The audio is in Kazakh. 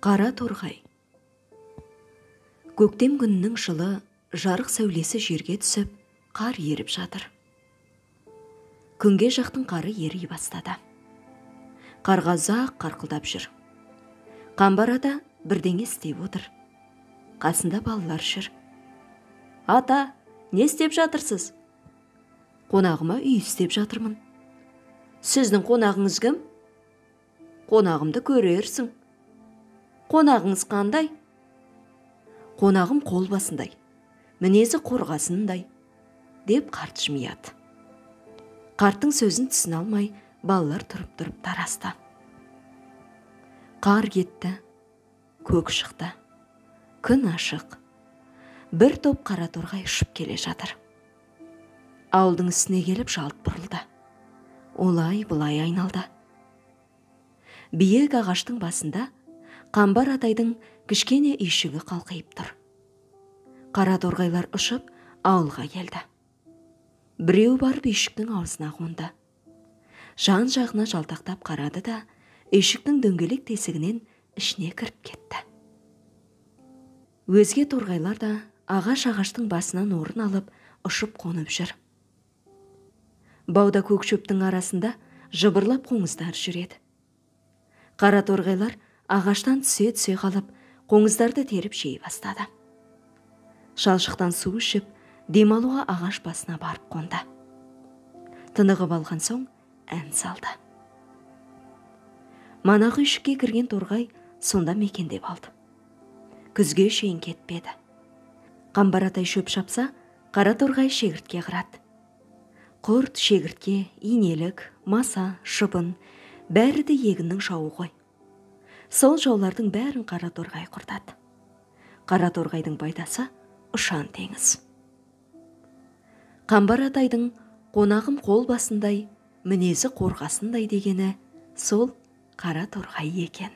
Қара торғай. Көктем күнінің жылы жарық сәулесі жерге түсіп, қар еріп жатыр. Күнге жақтың қары ери бастады. Қарға ұзақ қарқылдап жүр. Қамбар ата бірдеңе істеп отыр. Қасында балалар жүр. Ата, не істеп жатырсыз? Қонағыма үй істеп жатырмын. Сіздің қонағыңыз кім? Қонағымды көрерсің. Қонағыңыз қандай? Қонағым қол басындай, мінезі қорғасындай, деп қарт жымияды. Қарттың сөзін түсіне алмай, балалар тұрып тарасты. Қар кетті, көк шықты, күн ашық. Бір топ қара торғай ұшып келе жатыр. Ауылдың үстіне келіп жалт бұрылды. Олай бұлай айналды. Биік ағаштың басында Қамбар атайдың кішкене үйшігі қалқайып тұр. Қара торғайлар ұшып ауылға келді. Біреу барып үйшіктің аузына қонды. Жан жағына жалтақтап қарады да, үйшіктің дөңгелек тесігінен ішіне кіріп кетті. Өзге торғайлар да ағаштың басынан орын алып, ұшып қонып жүр. Бауда көк шөптің арасында жыбырлап қоңыздар жүреді. Қара торғайлар ағаштан түсе қалып, қоңыздарды теріп жей бастады. Шалшықтан су ішіп, демалуға ағаш басына барып қонды. Тынығып алған соң ән салды. Манағы үйшікке кірген торғай сонда мекендеп алды. Күзге шейін кетпеді. Қамбар атай шөп шапса, қара торғай шегіртке қырады. Құрт, шегіртке, инелік, маса, шыбын, бәрі де егіннің жауы ғой. Сол жаулардың бәрін қара торғай құртады. Қара торғайдың пайдасы ұшан теңіз. Қамбар атайдың қонағым қол басындай, мінезі қорғасындай дегені сол қара торғай екен.